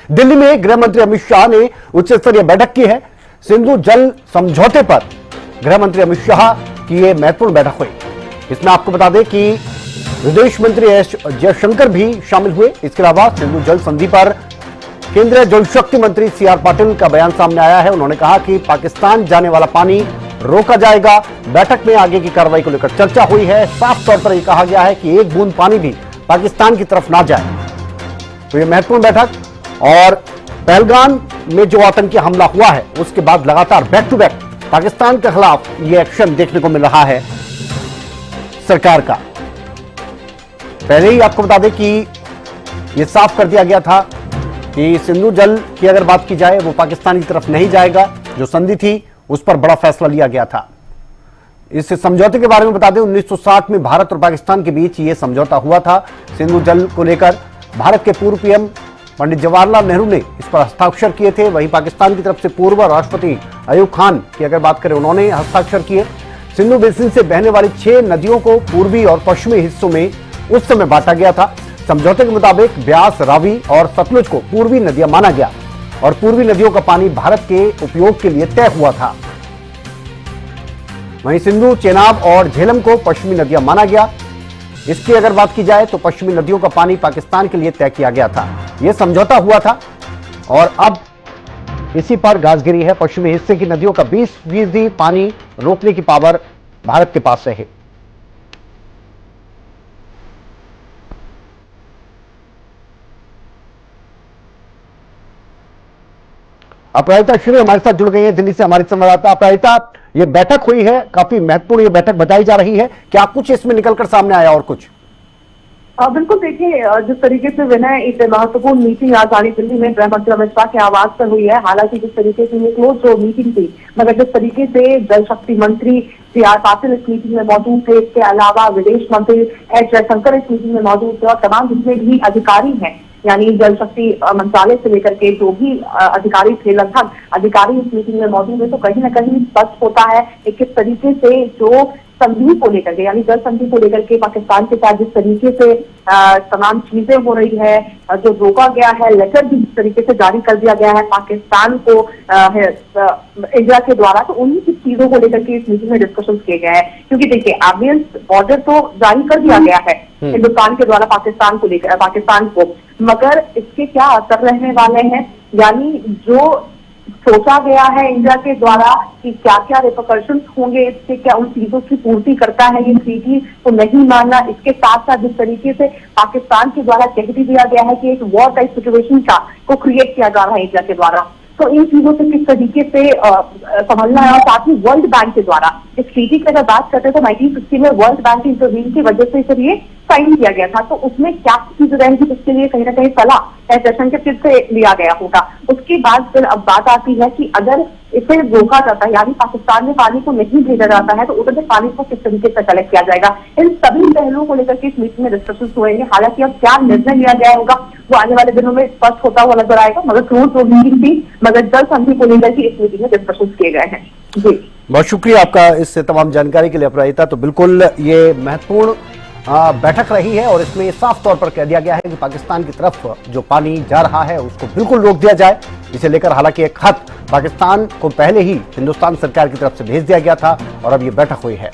दिल्ली में गृह मंत्री अमित शाह ने उच्च स्तरीय बैठक की है। सिंधु जल समझौते पर गृह मंत्री अमित शाह की यह महत्वपूर्ण बैठक हुई। इसमें आपको बता दें कि विदेश मंत्री एस जयशंकर भी शामिल हुए। इसके अलावा सिंधु जल संधि पर केंद्रीय जल शक्ति मंत्री सीआर पाटिल का बयान सामने आया है। उन्होंने कहा कि पाकिस्तान जाने वाला पानी रोका जाएगा। बैठक में आगे की कार्रवाई को लेकर चर्चा हुई है। साफ तौर पर यह कहा गया है कि एक बूंद पानी भी पाकिस्तान की तरफ ना जाए। तो यह महत्वपूर्ण बैठक। और पहलगाम में जो आतंकी हमला हुआ है उसके बाद लगातार बैक टू बैक पाकिस्तान के खिलाफ यह एक्शन देखने को मिल रहा है सरकार का। पहले ही आपको बता दें कि यह साफ कर दिया गया था कि सिंधु जल की अगर बात की जाए वो पाकिस्तान की तरफ नहीं जाएगा। जो संधि थी उस पर बड़ा फैसला लिया गया था। इस समझौते के बारे में बता दें 1960 में भारत और पाकिस्तान के बीच यह समझौता हुआ था। सिंधु जल को लेकर भारत के पूर्व पीएम पंडित जवाहरलाल नेहरू ने इस पर हस्ताक्षर किए थे। वहीं पाकिस्तान की तरफ से पूर्व राष्ट्रपति अयूब खान की अगर बात करें उन्होंने हस्ताक्षर किए। सिंधु बेसिन से बहने वाली 6 नदियों को पूर्वी और पश्चिमी हिस्सों में उस समय बांटा गया था। समझौते के मुताबिक ब्यास, रावी और सतलुज को पूर्वी नदियां माना गया और पूर्वी नदियों का पानी भारत के उपयोग के लिए तय हुआ था। वहीं सिंधु, चेनाब और झेलम को पश्चिमी नदियां माना गया। इसकी अगर बात की जाए तो पश्चिमी नदियों का पानी पाकिस्तान के लिए तय किया गया था। यह समझौता हुआ था और अब इसी पर गाजगिरी है। पश्चिमी हिस्से की नदियों का 20% पानी रोकने की पावर भारत के पास है। अपराजिता श्री हमारे साथ जुड़ गई है दिल्ली से हमारी संवाददाता। अपराजिता, ये बैठक हुई है, काफी महत्वपूर्ण ये बैठक बताई जा रही है। क्या कुछ इसमें निकलकर सामने आया और कुछ? बिल्कुल, देखिए जिस तरीके से विनय एक महत्वपूर्ण मीटिंग राजधानी दिल्ली में गृह मंत्री अमित शाह के आवास पर हुई है। हालांकि जिस तरीके से ये क्लोज जो मीटिंग थी, मगर जिस तरीके से जल शक्ति मंत्री सीआर पाटिल इस मीटिंग में मौजूद थे, इसके अलावा विदेश मंत्री एस जयशंकर इस मीटिंग में मौजूद थे और तमाम जितने भी अधिकारी हैं, यानी जल शक्ति मंत्रालय से लेकर के जो भी अधिकारी थे, लगभग अधिकारी इस मीटिंग में मौजूद है। तो कहीं ना कहीं स्पष्ट होता है कि किस तरीके से जो संधि को लेकर के, यानी जल संधि को लेकर के पाकिस्तान के साथ जिस तरीके से तमाम चीजें हो रही है, जो रोका गया है, लेटर भी जिस तरीके से जारी कर दिया गया है पाकिस्तान को इंडिया के द्वारा, तो उन्हीं की चीजों को लेकर के इस मीटिंग में डिस्कशन किए गए हैं। क्योंकि देखिए, एवियंस बॉर्डर तो जारी कर दिया गया है हिंदुस्तान के द्वारा पाकिस्तान को लेकर, पाकिस्तान को, मगर इसके क्या असर रहने वाले हैं, यानी जो सोचा गया है इंडिया के द्वारा कि क्या क्या रिपरकशंस होंगे, इससे क्या उन चीजों की पूर्ति करता है ये ट्रीटी को नहीं मानना। इसके साथ साथ जिस तरीके से पाकिस्तान के द्वारा कह भी दिया गया है कि एक वॉर टाइप सिचुएशन को क्रिएट किया जा रहा है इंडिया के द्वारा, तो इन चीजों से किस तरीके से समझना है। और साथ ही वर्ल्ड बैंक के द्वारा इस ट्रीटी की अगर बात करते हैं तो 1960 में वर्ल्ड बैंक की इंटरवीन की वजह से इसे ये साइन किया गया था। तो उसमें क्या चीजें रहेंगी, जिसके लिए कहीं ना कहीं सलाह जयशंकर से लिया गया होगा। उसके बाद फिर अब बात आती है कि अगर इसे रोका जाता है, यानी पाकिस्तान में पानी को नहीं भेजा जाता है, तो उधर से पानी को किस तरीके से कलेक्ट किया जाएगा। इन सभी पहलुओं को लेकर के इस मीटिंग में डिस्कशन हुए। हालांकि अब क्या निर्णय लिया गया होगा वो आने वाले दिनों में स्पष्ट होता हुआ नजर आएगा। मगर क्लोज जो मीटिंग थी, मगर जल संधि को लेकर के इस मीटिंग में डिस्कशन किए गए हैं। जी, बहुत शुक्रिया आपका इस तमाम जानकारी के लिए अपराजिता। तो बिल्कुल ये महत्वपूर्ण बैठक रही है और इसमें साफ तौर पर कह दिया गया है कि पाकिस्तान की तरफ जो पानी जा रहा है उसको बिल्कुल रोक दिया जाए। इसे लेकर हालांकि एक खत पाकिस्तान को पहले ही हिंदुस्तान सरकार की तरफ से भेज दिया गया था और अब ये बैठक हुई है।